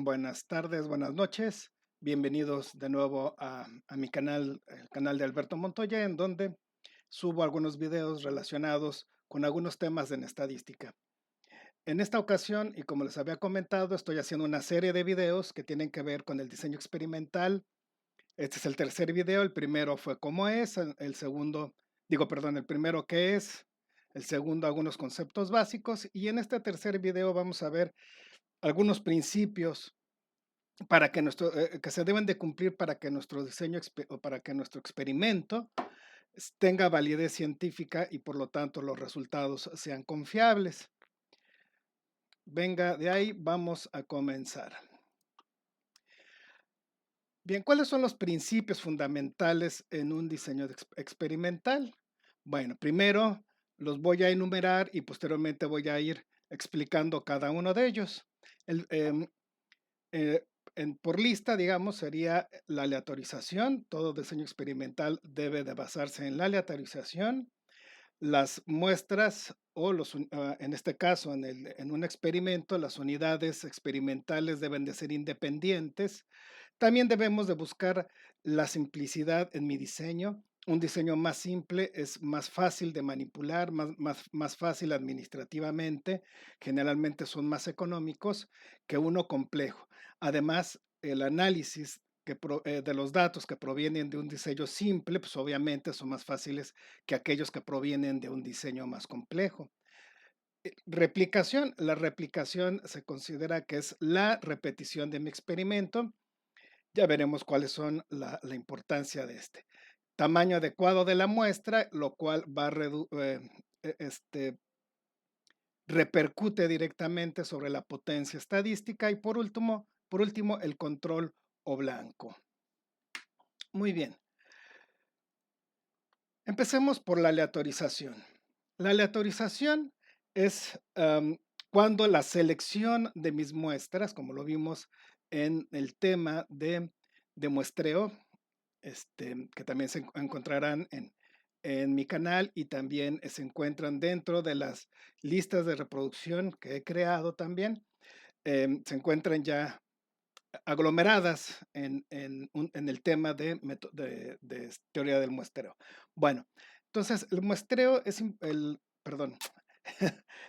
Buenas tardes, buenas noches. Bienvenidos de nuevo a mi canal, el canal de Alberto Montoya, en donde subo algunos videos relacionados con algunos temas en estadística. En esta ocasión, y como les había comentado, estoy haciendo una serie de videos que tienen que ver con el diseño experimental. Este es el tercer video. El primero fue cómo es, el segundo, digo, perdón, el primero qué es, el segundo algunos conceptos básicos, y en este tercer video vamos a ver algunos principios para que que se deben de cumplir para que nuestro diseño o para que nuestro experimento tenga validez científica y por lo tanto los resultados sean confiables. Venga, de ahí vamos a comenzar. Bien, ¿cuáles son los principios fundamentales en un diseño experimental? Bueno, primero los voy a enumerar y posteriormente voy a ir explicando cada uno de ellos. El, eh, por lista, digamos, sería la aleatorización. Todo diseño experimental debe de basarse en la aleatorización. Las muestras o en este caso, en un experimento, las unidades experimentales deben de ser independientes. También debemos de buscar la simplicidad en mi diseño. Un diseño más simple es más fácil de manipular, más fácil administrativamente. Generalmente son más económicos que uno complejo. Además, el análisis de los datos que provienen de un diseño simple, pues obviamente son más fáciles que aquellos que provienen de un diseño más complejo. Replicación. La replicación se considera que es la repetición de mi experimento. Ya veremos cuáles son la importancia de este. Tamaño adecuado de la muestra, lo cual va a repercute directamente sobre la potencia estadística. Y por último, el control o blanco. Muy bien. Empecemos por la aleatorización. La aleatorización es cuando la selección de mis muestras, como lo vimos en el tema de muestreo, que también se encontrarán en mi canal y también se encuentran dentro de las listas de reproducción que he creado también. Se encuentran ya aglomeradas en el tema de teoría del muestreo. Bueno, entonces el muestreo perdón,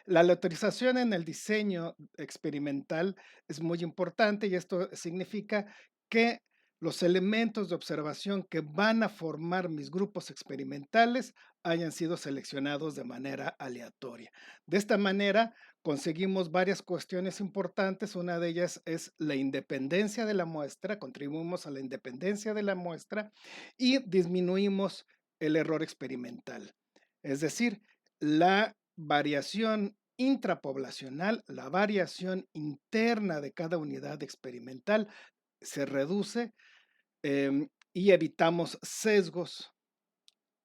la aleatorización en el diseño experimental es muy importante y esto significa que los elementos de observación que van a formar mis grupos experimentales hayan sido seleccionados de manera aleatoria. De esta manera conseguimos varias cuestiones importantes. Una de ellas es la independencia de la muestra, contribuimos a la independencia de la muestra y disminuimos el error experimental. Es decir, la variación intrapoblacional, la variación interna de cada unidad experimental se reduce y evitamos sesgos,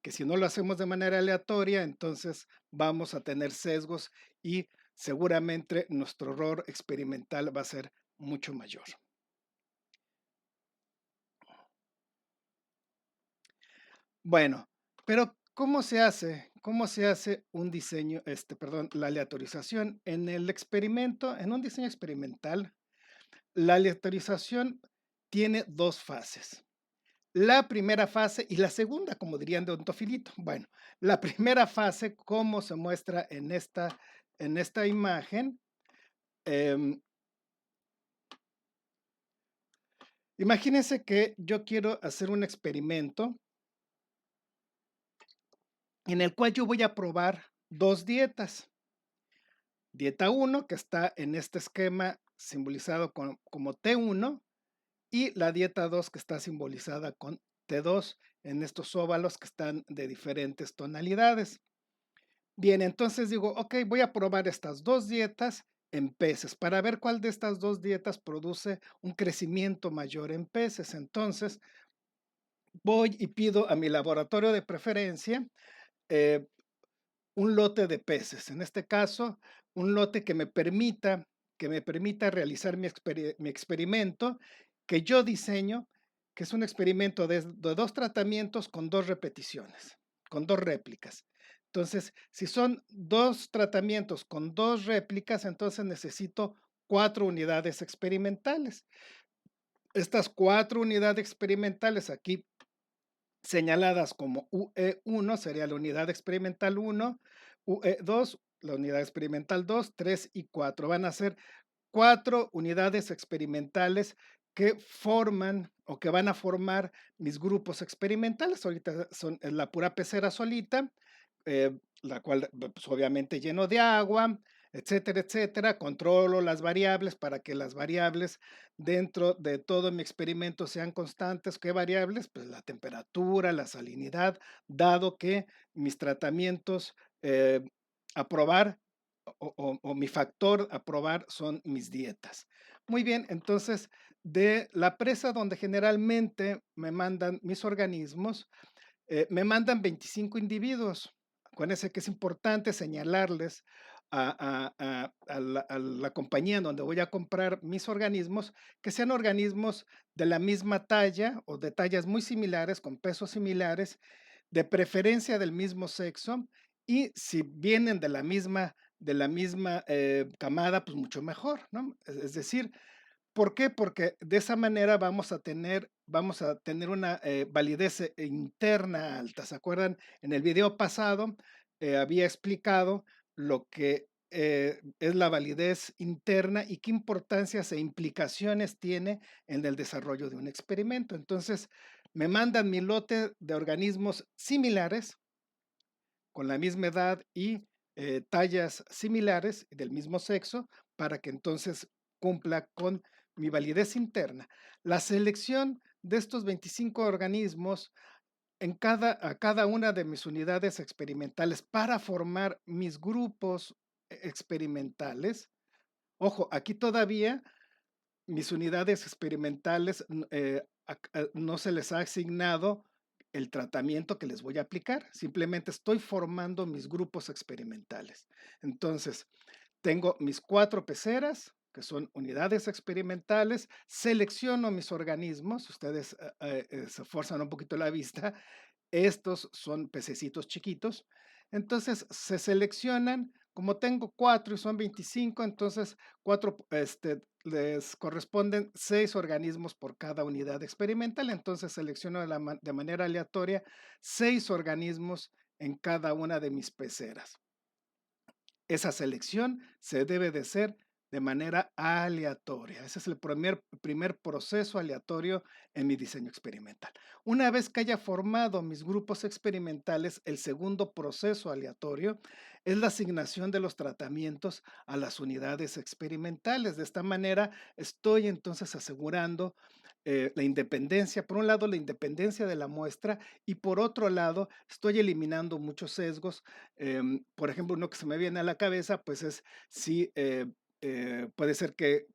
que si no lo hacemos de manera aleatoria, entonces vamos a tener sesgos y seguramente nuestro error experimental va a ser mucho mayor. Bueno, pero ¿cómo se hace? ¿Cómo se hace un diseño, perdón, la aleatorización en el experimento, en un diseño experimental? La aleatorización tiene dos fases. La primera fase y la segunda, como dirían de Ontofilito. Bueno, la primera fase, como se muestra en esta imagen, em, imagínense que yo quiero hacer un experimento en el cual yo voy a probar dos dietas. Dieta 1, que está en este esquema simbolizado como T1, y la dieta 2, que está simbolizada con T2, en estos óvalos que están de diferentes tonalidades. Bien, entonces digo, ok, voy a probar estas dos dietas en peces para ver cuál de estas dos dietas produce un crecimiento mayor en peces. Entonces, voy y pido a mi laboratorio de preferencia eh, un lote de peces. En este caso, un lote que me permita realizar mi experimento que yo diseño, que es un experimento de dos tratamientos con dos repeticiones, con dos réplicas. Entonces, si son dos tratamientos con dos réplicas, entonces necesito 4 unidades experimentales. Estas 4 unidades experimentales aquí señaladas como UE1 sería la unidad experimental 1, UE2, la unidad experimental 2, 3 y 4. Van a ser 4 unidades experimentales que forman o que van a formar mis grupos experimentales. Ahorita son la pura pecera solita, la cual pues, obviamente lleno de agua, etcétera, etcétera. Controlo las variables para que las variables dentro de todo mi experimento sean constantes. ¿Qué variables? Pues la temperatura, la salinidad, dado que mis tratamientos a probar o mi factor a probar son mis dietas. Muy bien, entonces de la presa donde generalmente me mandan mis organismos, me mandan 25 individuos. Acuérdense que es importante señalarles a la compañía en donde voy a comprar mis organismos, que sean organismos de la misma talla o de tallas muy similares, con pesos similares, de preferencia del mismo sexo, y si vienen de la misma camada, pues mucho mejor, ¿no? Es decir, ¿por qué? Porque de esa manera vamos a tener una validez interna alta. ¿Se acuerdan? En el video pasado había explicado lo que es la validez interna y qué importancias e implicaciones tiene en el desarrollo de un experimento. Entonces, me mandan mi lote de organismos similares, con la misma edad y tallas similares del mismo sexo, para que entonces cumpla con mi validez interna. La selección de estos 25 organismos a cada una de mis unidades experimentales para formar mis grupos experimentales. Ojo, aquí todavía mis unidades experimentales no se les ha asignado el tratamiento que les voy a aplicar, simplemente estoy formando mis grupos experimentales. Entonces, tengo mis 4 peceras, que son unidades experimentales, selecciono mis organismos, ustedes se forzan un poquito la vista, estos son pececitos chiquitos, entonces se seleccionan, como tengo 4 y son 25, entonces 4, les corresponden 6 organismos por cada unidad experimental, entonces selecciono de manera aleatoria 6 organismos en cada una de mis peceras. Esa selección se debe de hacer de manera aleatoria. Ese es el primer proceso aleatorio en mi diseño experimental. Una vez que haya formado mis grupos experimentales, el segundo proceso aleatorio es la asignación de los tratamientos a las unidades experimentales. De esta manera, estoy entonces asegurando la independencia, por un lado la independencia de la muestra y por otro lado estoy eliminando muchos sesgos. Por ejemplo, uno que se me viene a la cabeza, pues es si puede ser que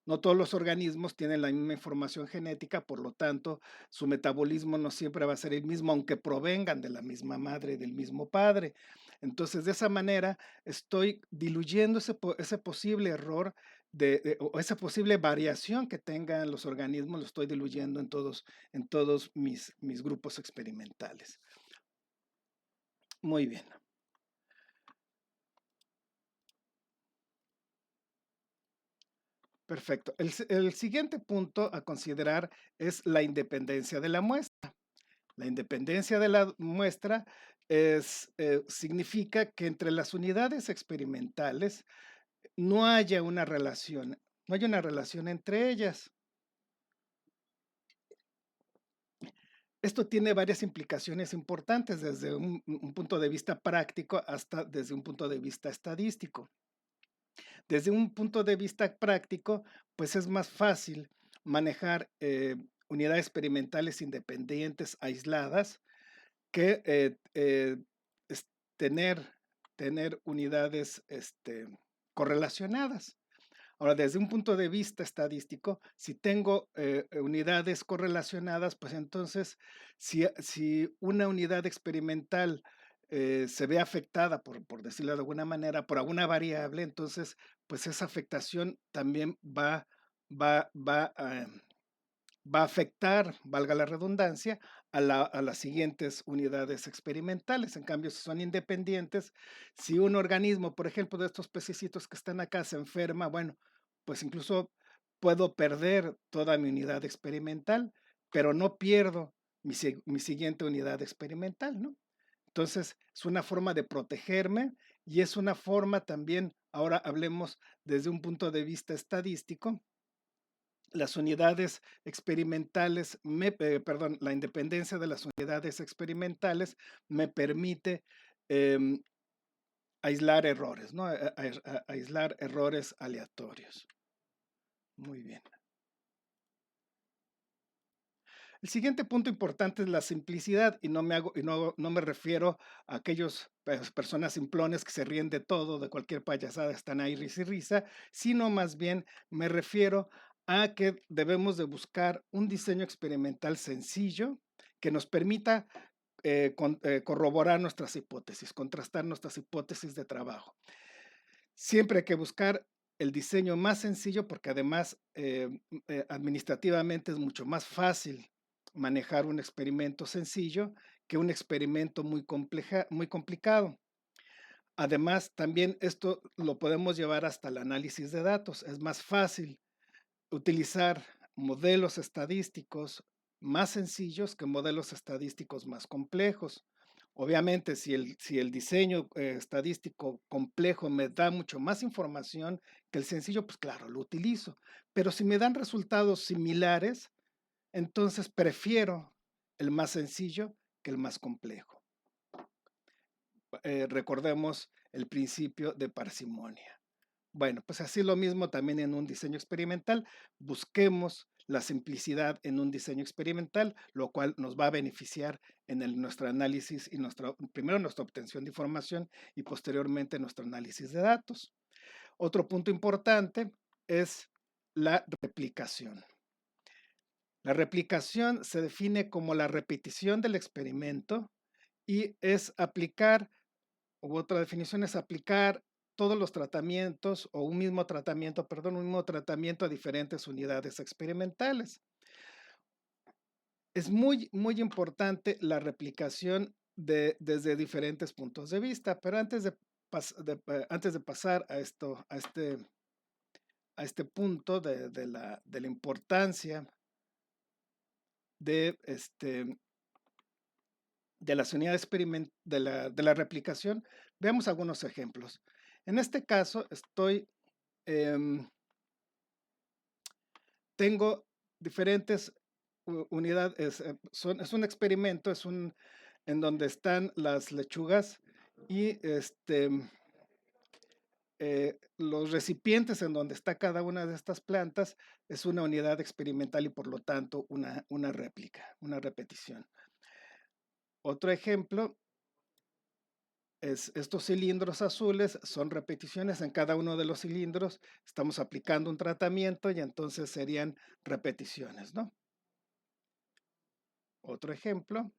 no todos los organismos tienen la misma información genética, por lo tanto, su metabolismo no siempre va a ser el mismo, aunque provengan de la misma madre y del mismo padre. Entonces, de esa manera, estoy diluyendo ese posible error o esa posible variación que tengan los organismos, lo estoy diluyendo en todos mis grupos experimentales. Muy bien. Perfecto. El siguiente punto a considerar es la independencia de la muestra. La independencia de la muestra significa que entre las unidades experimentales no haya una relación, no hay una relación entre ellas. Esto tiene varias implicaciones importantes desde un punto de vista práctico hasta desde un punto de vista estadístico. Desde un punto de vista práctico, pues es más fácil manejar unidades experimentales independientes, aisladas, que es tener unidades correlacionadas. Ahora, desde un punto de vista estadístico, si tengo unidades correlacionadas, pues entonces, si una unidad experimental se ve afectada, por decirlo de alguna manera, por alguna variable, entonces, pues esa afectación también va a va a afectar, valga la redundancia, a las siguientes unidades experimentales. En cambio, si son independientes, si un organismo, por ejemplo, de estos pececitos que están acá se enferma, bueno, pues incluso puedo perder toda mi unidad experimental, pero no pierdo mi siguiente unidad experimental, ¿no? Entonces, es una forma de protegerme y es una forma también, ahora hablemos desde un punto de vista estadístico, las unidades experimentales, perdón, la independencia de las unidades experimentales me permite em, aislar errores, ¿no? Aislar errores aleatorios. Muy bien. El siguiente punto importante es la simplicidad y no me refiero a aquellos personas simplones que se ríen de todo, de cualquier payasada, están ahí risa y risa, sino más bien me refiero a que debemos de buscar un diseño experimental sencillo que nos permita corroborar nuestras hipótesis, contrastar nuestras hipótesis de trabajo. Siempre hay que buscar el diseño más sencillo porque además administrativamente es mucho más fácil manejar un experimento sencillo que un experimento muy complicado. Además, también esto lo podemos llevar hasta el análisis de datos. Es más fácil utilizar modelos estadísticos más sencillos que modelos estadísticos más complejos. Obviamente, si el diseño estadístico complejo me da mucho más información que el sencillo, pues claro, lo utilizo. Pero si me dan resultados similares, entonces prefiero el más sencillo que el más complejo. Recordemos el principio de parsimonia. Bueno, pues así lo mismo también en un diseño experimental. Busquemos la simplicidad en un diseño experimental, lo cual nos va a beneficiar en nuestro análisis y primero nuestra obtención de información y posteriormente nuestro análisis de datos. Otro punto importante es la replicación. La replicación se define como la repetición del experimento y es aplicar u otra definición es aplicar todos los tratamientos o un mismo tratamiento, perdón, un mismo tratamiento a diferentes unidades experimentales. Es muy importante la replicación desde diferentes puntos de vista, pero antes de pasar a este punto de la importancia de, de las unidades de la replicación, veamos algunos ejemplos. En este caso, em, tengo diferentes unidades, es un experimento, en donde están las lechugas y los recipientes en donde está cada una de estas plantas es una unidad experimental y por lo tanto una réplica, una repetición. Otro ejemplo es estos cilindros azules, son repeticiones en cada uno de los cilindros, estamos aplicando un tratamiento y entonces serían repeticiones, ¿no? Otro ejemplo,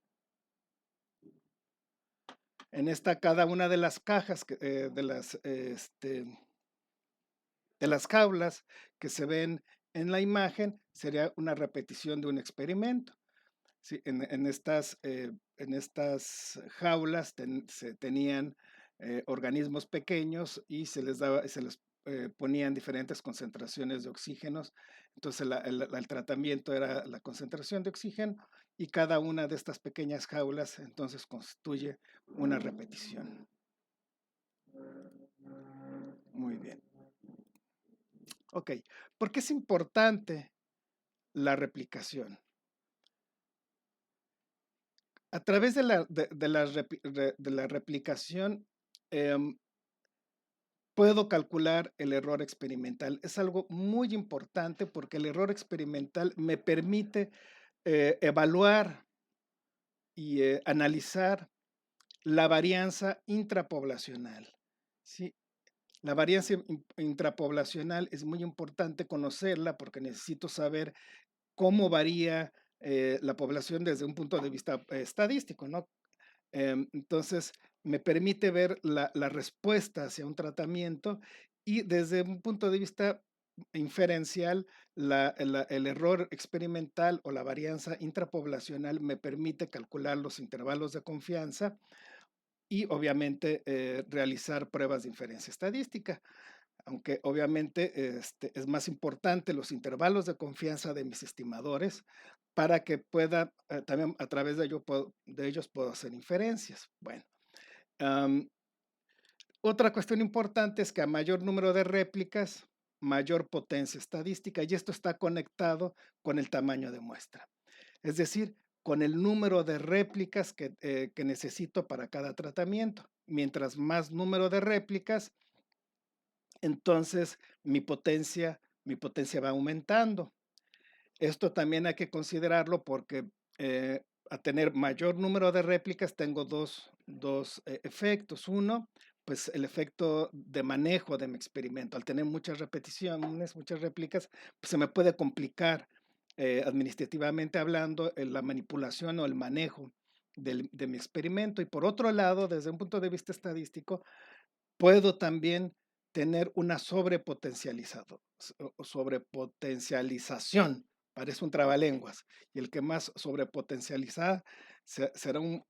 en esta cada una de las cajas, de las jaulas que se ven en la imagen, sería una repetición de un experimento. Sí, en estas jaulas se tenían organismos pequeños y se les ponían diferentes concentraciones de oxígenos. Entonces el tratamiento era la concentración de oxígeno y cada una de estas pequeñas jaulas entonces constituye una repetición. Muy bien. Ok, ¿por qué es importante la replicación? A través de la replicación, em, puedo calcular el error experimental. Es algo muy importante porque el error experimental me permite evaluar y analizar la varianza intrapoblacional. ¿Sí? La varianza intrapoblacional es muy importante conocerla porque necesito saber cómo varía la población desde un punto de vista estadístico, ¿no? Entonces, me permite ver la respuesta hacia un tratamiento y desde un punto de vista inferencial, el error experimental o la varianza intrapoblacional me permite calcular los intervalos de confianza y obviamente realizar pruebas de inferencia estadística, aunque obviamente es más importante los intervalos de confianza de mis estimadores para que pueda, también a través de ellos puedo hacer inferencias. Bueno, am, otra cuestión importante es que a mayor número de réplicas, mayor potencia estadística, y esto está conectado con el tamaño de muestra. Es decir, con el número de réplicas que necesito para cada tratamiento. Mientras más número de réplicas, entonces mi potencia va aumentando. Esto también hay que considerarlo porque a tener mayor número de réplicas tengo dos efectos. Uno, pues el efecto de manejo de mi experimento. Al tener muchas repeticiones, muchas réplicas, pues se me puede complicar administrativamente hablando la manipulación o el manejo de mi experimento. Y por otro lado, desde un punto de vista estadístico, puedo también tener una sobrepotencialización, parece un trabalenguas, y el que más sobrepotencializa será un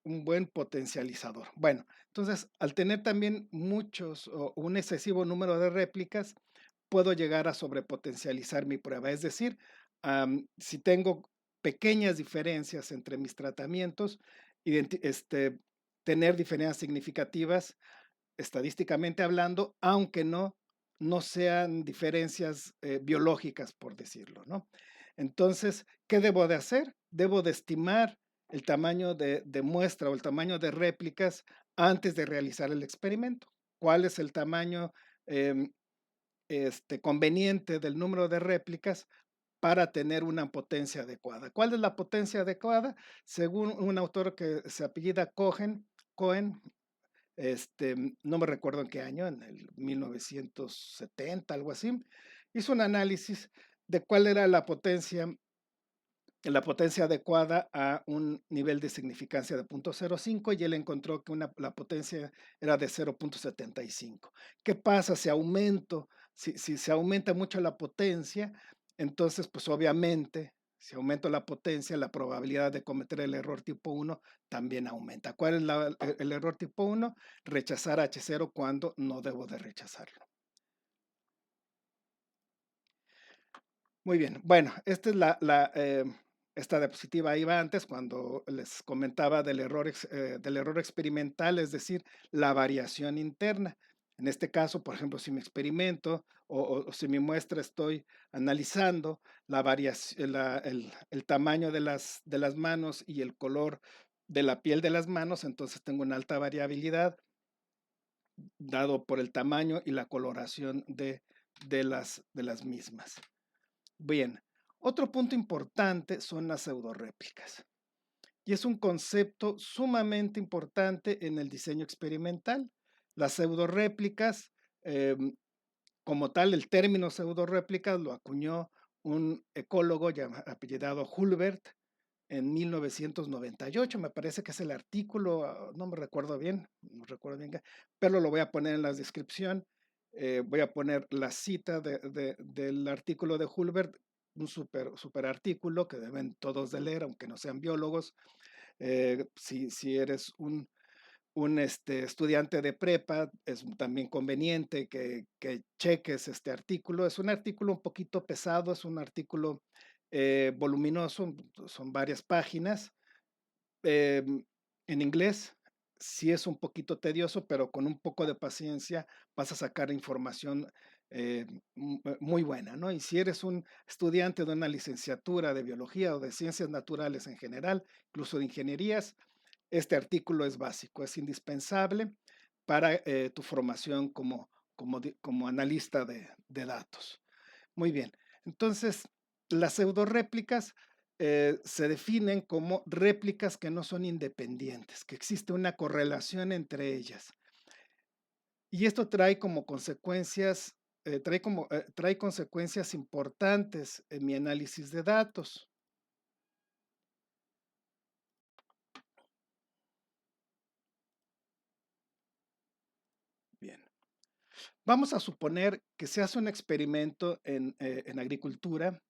buen potencializador. Bueno, entonces, al tener también muchos o un excesivo número de réplicas, puedo llegar a sobrepotencializar mi prueba. Es decir, si tengo pequeñas diferencias entre mis tratamientos, tener diferencias significativas estadísticamente hablando, aunque no sean diferencias biológicas, por decirlo, ¿no? Entonces, ¿qué debo de hacer? Debo de estimar el tamaño de muestra o el tamaño de réplicas antes de realizar el experimento. ¿Cuál es el tamaño em, conveniente del número de réplicas para tener una potencia adecuada? ¿Cuál es la potencia adecuada? Según un autor que se apellida Cohen, no me recuerdo en qué año, en el 1970, algo así, hizo un análisis de cuál era la potencia adecuada a un nivel de significancia de 0.05 y él encontró que la potencia era de 0.75. ¿Qué pasa si se aumenta mucho la potencia? Entonces, pues obviamente, si aumento la potencia, la probabilidad de cometer el error tipo 1 también aumenta. ¿Cuál es el error tipo 1? Rechazar H0 cuando no debo de rechazarlo. Muy bien, bueno, esta es esta diapositiva iba antes cuando les comentaba del error experimental, es decir, la variación interna. En este caso, por ejemplo, si mi experimento o si mi muestra estoy analizando la variación, el tamaño de las manos y el color de la piel de las manos, entonces tengo una alta variabilidad dado por el tamaño y la coloración de las mismas. Bien, otro punto importante son las pseudorréplicas. Y es un concepto sumamente importante en el diseño experimental. Las pseudorréplicas, como tal, el término pseudorréplicas lo acuñó un ecólogo apellidado Hulbert en 1998. Me parece que es el artículo, no me recuerdo bien, no recuerdo bien, pero lo voy a poner en la descripción. Voy a poner la cita del artículo de Hulbert, un super artículo que deben todos de leer, aunque no sean biólogos. Si eres un estudiante de prepa, es también conveniente que cheques este artículo. Es un artículo un poquito pesado, es un artículo voluminoso, son varias páginas. En inglés sí es un poquito tedioso, pero con un poco de paciencia vas a sacar información muy buena, ¿no? Y si eres un estudiante de una licenciatura de biología o de ciencias naturales en general, incluso de ingenierías, este artículo es básico, es indispensable para tu formación como analista de datos. Muy bien, entonces las pseudorréplicas se definen como réplicas que no son independientes, que existe una correlación entre ellas. Y esto trae como consecuencias, trae consecuencias importantes en mi análisis de datos. Bien. Vamos a suponer que se hace un experimento en agricultura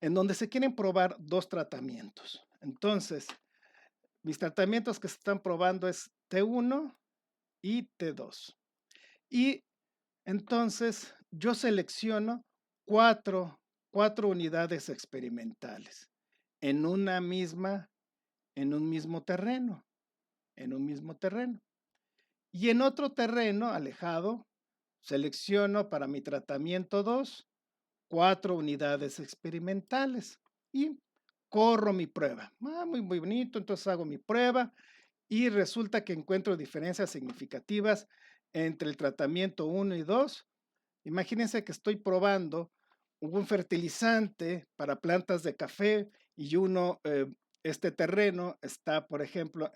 en donde se quieren probar 2 tratamientos. Entonces, mis tratamientos que se están probando es T1 y T2. Y entonces yo selecciono 4 4 unidades experimentales en una misma en un mismo terreno, en un mismo terreno. Y en otro terreno alejado, selecciono para mi tratamiento 2 4 unidades experimentales y corro mi prueba. Muy bonito, entonces hago mi prueba y resulta que encuentro diferencias significativas entre el tratamiento 1 y 2. Imagínense que estoy probando un fertilizante para plantas de café y este terreno está, por ejemplo,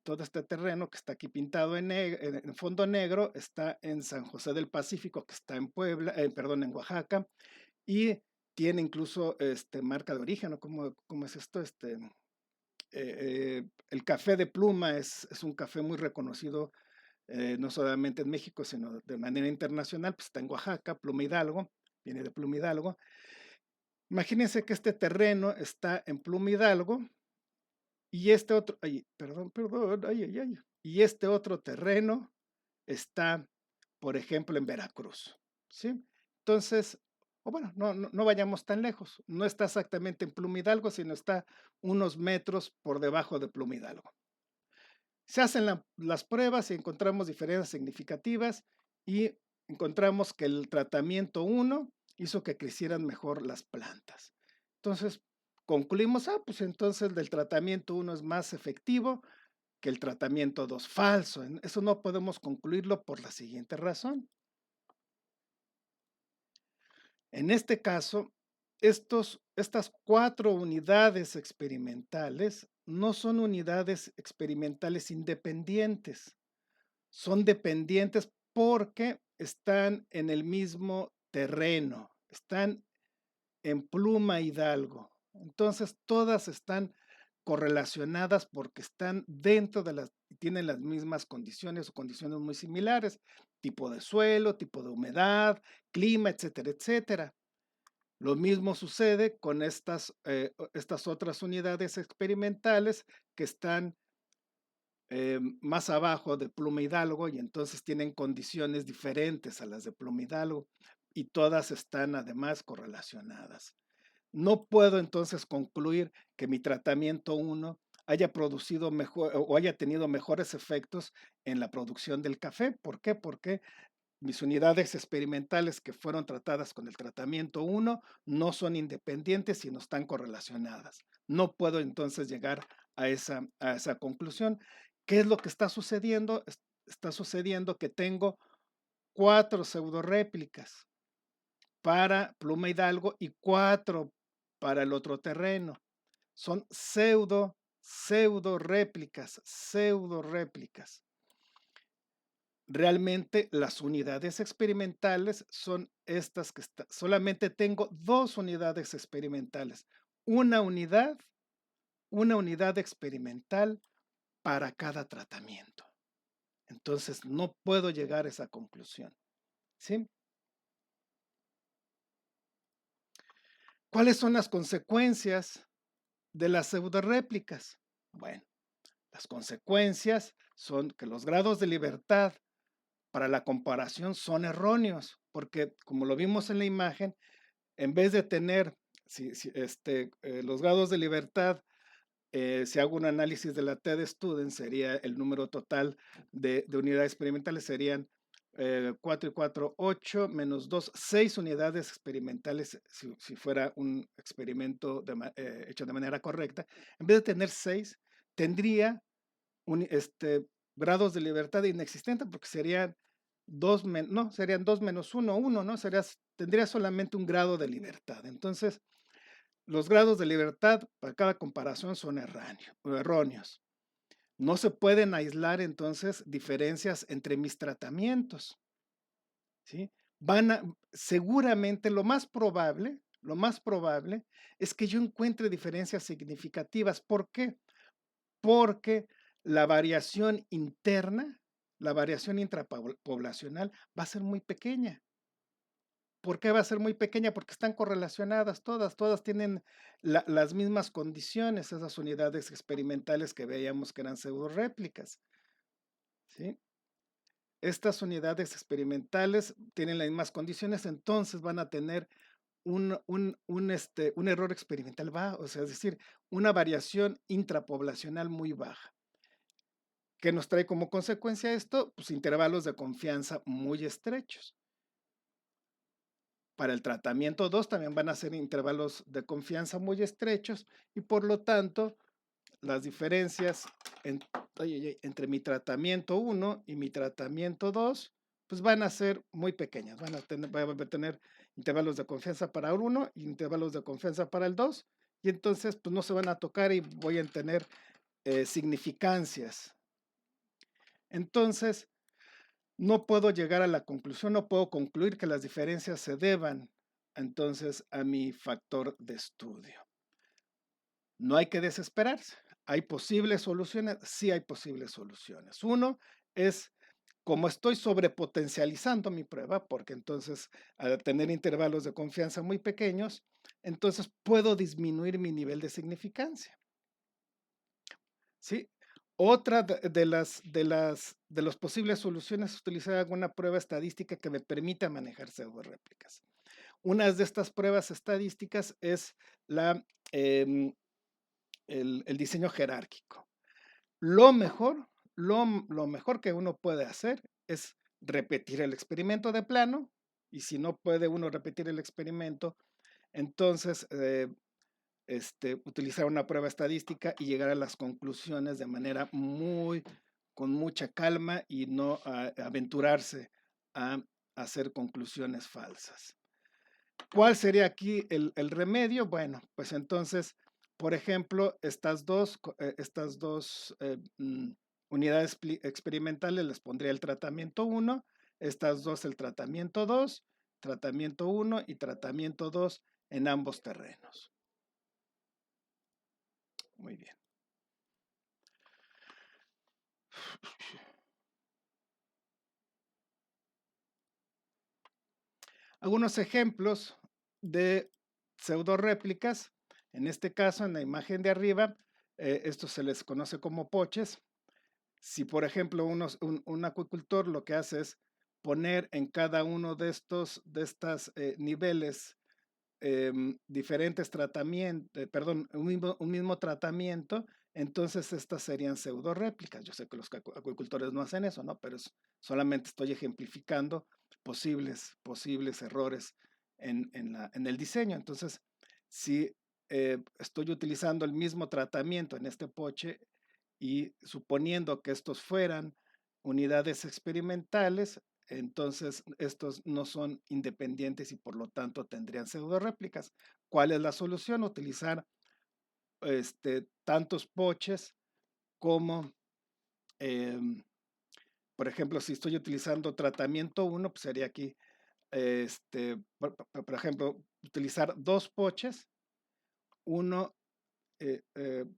todo este terreno que está aquí pintado en fondo negro, está en San José del Pacífico, que está en Puebla, perdón, en Oaxaca, y tiene incluso marca de origen, ¿o cómo es esto? El café de pluma es un café muy reconocido, no solamente en México, sino de manera internacional, pues está en Oaxaca, Pluma Hidalgo, viene de Pluma Hidalgo. Imagínense que este terreno está en Pluma Hidalgo y este otro, ay, perdón, ay, y este otro terreno está, por ejemplo, en Veracruz, ¿sí? Entonces, o bueno, no vayamos tan lejos, no está exactamente en Pluma Hidalgo, sino está unos metros por debajo de Pluma Hidalgo. Se hacen las pruebas y encontramos diferencias significativas y encontramos que el tratamiento uno hizo que crecieran mejor las plantas. Entonces, concluimos, pues entonces el del tratamiento uno es más efectivo que el tratamiento 2. Falso, eso no podemos concluirlo por la siguiente razón. En este caso, estas 4 unidades experimentales no son unidades experimentales independientes, son dependientes porque están en el mismo terreno, están en Pluma Hidalgo. Entonces, todas están correlacionadas porque están dentro de tienen las mismas condiciones o condiciones muy similares, tipo de suelo, tipo de humedad, clima, etcétera, etcétera. Lo mismo sucede con estas otras unidades experimentales que están más abajo de Pluma Hidalgo y entonces tienen condiciones diferentes a las de Pluma Hidalgo y todas están además correlacionadas. No puedo entonces concluir que mi tratamiento uno haya producido mejor o haya tenido mejores efectos en la producción del café. ¿Por qué? Porque mis unidades experimentales que fueron tratadas con el tratamiento uno no son independientes, sino están correlacionadas. No puedo entonces llegar a esa conclusión. ¿Qué es lo que está sucediendo? Está sucediendo que tengo 4 pseudoréplicas para Pluma Hidalgo y 4 para el otro terreno. Son pseudo réplicas, pseudo réplicas. Realmente las unidades experimentales son estas solamente tengo 2 unidades experimentales, una unidad, una unidad experimental para cada tratamiento. Entonces no puedo llegar a esa conclusión, ¿sí? ¿Cuáles son las consecuencias de las pseudorréplicas? Bueno, las consecuencias son que los grados de libertad para la comparación son erróneos, porque como lo vimos en la imagen, en vez de tener los grados de libertad, si hago un análisis de la TED-Student, sería el número total de unidades experimentales, serían 4 y 4, 8, menos 2, 6 unidades experimentales, si fuera un experimento hecho de manera correcta. En vez de tener 6, tendría grados de libertad inexistentes, porque serían 2, no, serían 2 menos 1, 1, ¿no? Tendría solamente un grado de libertad. Entonces, los grados de libertad para cada comparación son erróneos. No se pueden aislar entonces diferencias entre mis tratamientos, ¿sí? Seguramente lo más probable es que yo encuentre diferencias significativas. ¿Por qué? Porque la variación interna, la variación intrapoblacional va a ser muy pequeña. ¿Por qué va a ser muy pequeña? Porque están correlacionadas todas tienen las mismas condiciones, esas unidades experimentales que veíamos que eran pseudorréplicas, ¿sí? Estas unidades experimentales tienen las mismas condiciones, entonces van a tener un error experimental bajo, o sea, es decir, una variación intrapoblacional muy baja. ¿Qué nos trae como consecuencia esto? Pues intervalos de confianza muy estrechos. Para el tratamiento 2 también van a ser intervalos de confianza muy estrechos y por lo tanto las diferencias en, entre mi tratamiento 1 y mi tratamiento 2 pues van a ser muy pequeñas, van a tener intervalos de confianza para el 1 y intervalos de confianza para el 2 y entonces pues no se van a tocar y voy a tener significancias. Entonces, no puedo llegar a la conclusión, no puedo concluir que las diferencias se deban entonces a mi factor de estudio. No hay que desesperarse. ¿Hay posibles soluciones? Sí hay posibles soluciones. Uno es como estoy sobrepotencializando mi prueba, porque entonces al tener intervalos de confianza muy pequeños, entonces puedo disminuir mi nivel de significancia. ¿Sí? Otra de las posibles soluciones es utilizar alguna prueba estadística que me permita manejar pseudorréplicas. Una de estas pruebas estadísticas es eh, el diseño jerárquico. Lo mejor, lo mejor que uno puede hacer es repetir el experimento de plano y si no puede uno repetir el experimento, entonces utilizar una prueba estadística y llegar a las conclusiones de manera con mucha calma y no aventurarse a hacer conclusiones falsas. ¿Cuál sería aquí el remedio? Bueno, pues entonces, por ejemplo, estas dos unidades experimentales les pondría el tratamiento 1, estas dos el tratamiento 1 y tratamiento 2 en ambos terrenos. Muy bien. Algunos ejemplos de pseudorréplicas. En este caso, en la imagen de arriba, esto se les conoce como poches. Si, por ejemplo, un acuicultor lo que hace es poner en cada uno de estos niveles diferentes tratamientos, perdón, un mismo tratamiento, entonces estas serían pseudo réplicas. Yo sé que los acuicultores no hacen eso, ¿no? Pero solamente estoy ejemplificando posibles errores en el diseño. Entonces, si estoy utilizando el mismo tratamiento en este poche y suponiendo que estos fueran unidades experimentales, entonces estos no son independientes y por lo tanto tendrían pseudorréplicas. ¿Cuál es la solución? Utilizar tantos poches como, por ejemplo, si estoy utilizando tratamiento 1, pues sería aquí, por ejemplo, utilizar dos poches, uno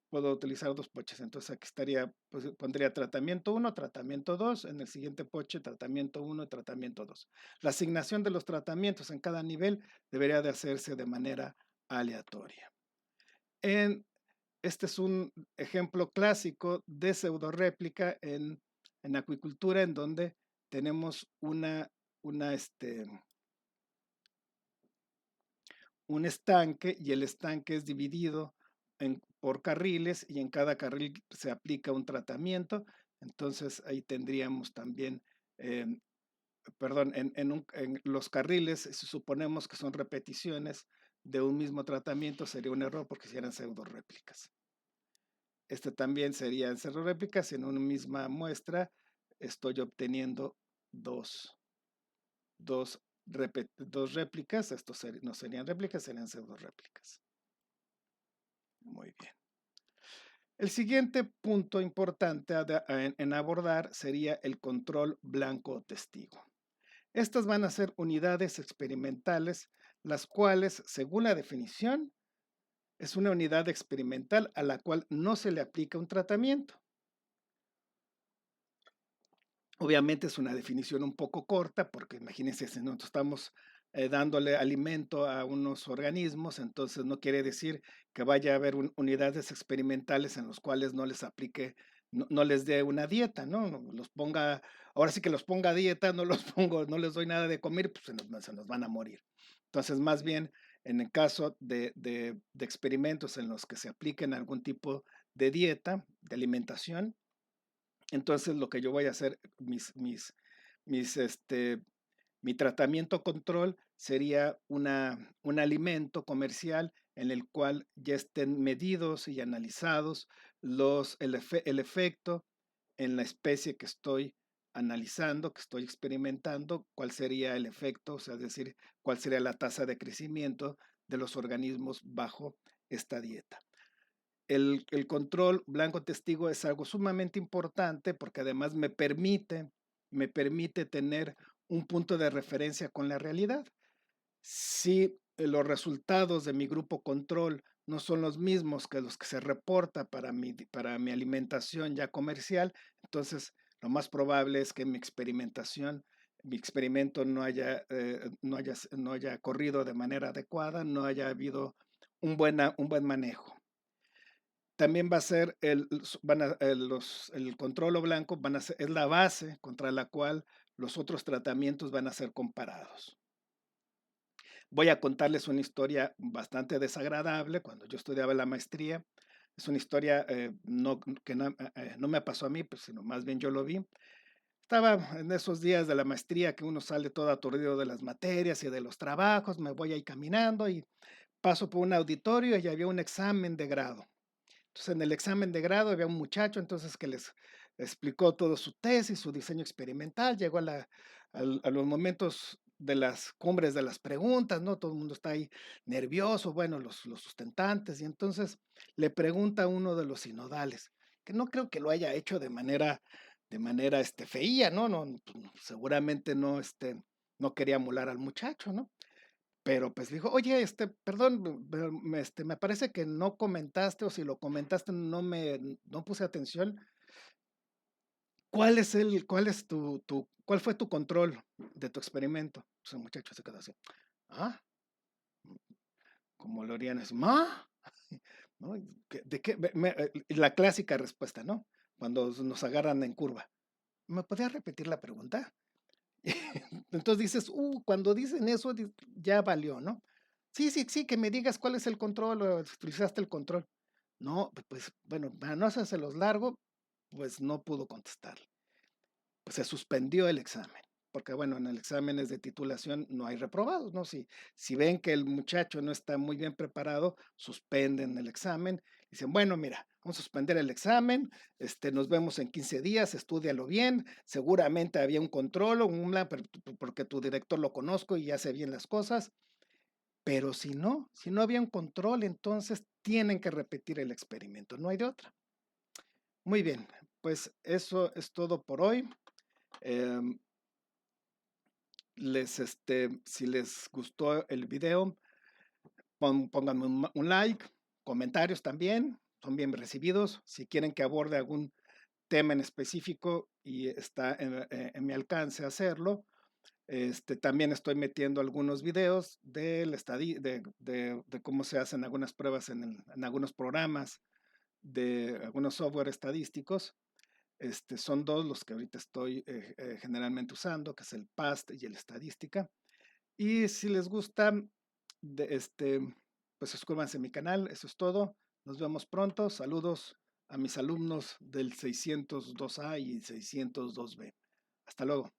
puedo utilizar dos poches. Entonces aquí estaría, pues pondría tratamiento 1, tratamiento 2, en el siguiente poche tratamiento 1 y tratamiento 2. La asignación de los tratamientos en cada nivel debería de hacerse de manera aleatoria. Este es un ejemplo clásico de pseudoréplica en acuicultura en donde tenemos un estanque y el estanque es dividido por carriles y en cada carril se aplica un tratamiento. Entonces ahí tendríamos también, eh, perdón, en los carriles, si suponemos que son repeticiones de un mismo tratamiento, sería un error porque si eran pseudorréplicas. Este también serían pseudorréplicas, en una misma muestra estoy obteniendo dos réplicas, estos no serían réplicas, serían pseudorréplicas. Muy bien. El siguiente punto importante en abordar sería el control blanco testigo. Estas van a ser unidades experimentales, las cuales, según la definición, es una unidad experimental a la cual no se le aplica un tratamiento. Obviamente es una definición un poco corta, porque imagínense, si nosotros estamos dándole alimento a unos organismos, entonces no quiere decir que vaya a haber unidades experimentales en los cuales no les aplique, no les dé una dieta, ¿no? Los ponga, ahora sí que los ponga a dieta, no los pongo, no les doy nada de comer, pues se nos van a morir. Entonces, más bien, en el caso de experimentos en los que se apliquen algún tipo de dieta, de alimentación, entonces, lo que yo voy a hacer, mis, mi tratamiento control sería un alimento comercial en el cual ya estén medidos y analizados el efecto en la especie que estoy analizando, que estoy experimentando, cuál sería el efecto, o sea, es decir, cuál sería la tasa de crecimiento de los organismos bajo esta dieta. El control blanco testigo es algo sumamente importante porque además me permite tener un punto de referencia con la realidad. Si los resultados de mi grupo control no son los mismos que los que se reporta para mi alimentación ya comercial, entonces lo más probable es que mi experimento no haya corrido de manera adecuada, no haya habido un buen manejo. También va a ser el control blanco es la base contra la cual los otros tratamientos van a ser comparados. Voy a contarles una historia bastante desagradable cuando yo estudiaba la maestría. Es una historia no me pasó a mí, pues, sino más bien yo lo vi. Estaba en esos días de la maestría que uno sale todo aturdido de las materias y de los trabajos, me voy ahí caminando y paso por un auditorio y había un examen de grado. Entonces, en el examen de grado había un muchacho, entonces, que les explicó todo su tesis, su diseño experimental, llegó a los momentos de las cumbres de las preguntas, ¿no? Todo el mundo está ahí nervioso, bueno, los sustentantes, y entonces le pregunta a uno de los sinodales, que no creo que lo haya hecho de manera feía, ¿no? No, pues, seguramente no, no quería molar al muchacho, ¿no? Pero, pues, dijo: "Oye, perdón, pero me parece que no comentaste, o si lo comentaste, no puse atención. ¿Cuál fue tu control de tu experimento?". Pues, el muchacho se quedó así: "Ah", como lo harían así: "¿Ma?". ¿No? ¿De qué? La clásica respuesta, ¿no? Cuando nos agarran en curva: "¿Me podrías repetir la pregunta?". Entonces dices, cuando dicen eso, ya valió, ¿no? Sí, sí, sí, que me digas cuál es el control o si utilizaste el control. No, pues bueno, para no hacérselos largo, pues no pudo contestar. Pues se suspendió el examen, porque bueno, en el exámenes de titulación no hay reprobados, ¿no? Si ven que el muchacho no está muy bien preparado, suspenden el examen, dicen, bueno, mira, vamos a suspender el examen, nos vemos en 15 días, estúdialo bien, seguramente había un control o porque tu director lo conozco y hace bien las cosas, pero si no había un control, entonces tienen que repetir el experimento, no hay de otra. Muy bien, pues eso es todo por hoy. Em, si les gustó el video, pónganme un like, comentarios también, son bien recibidos. Si quieren que aborde algún tema en específico y está en mi alcance hacerlo, también estoy metiendo algunos videos de cómo se hacen algunas pruebas en algunos programas de algunos software estadísticos. Son dos los que ahorita estoy generalmente usando, que es el PAST y el Estadística. Y si les gusta, pues suscríbanse a mi canal. Eso es todo. Nos vemos pronto. Saludos a mis alumnos del 602A y 602B. Hasta luego.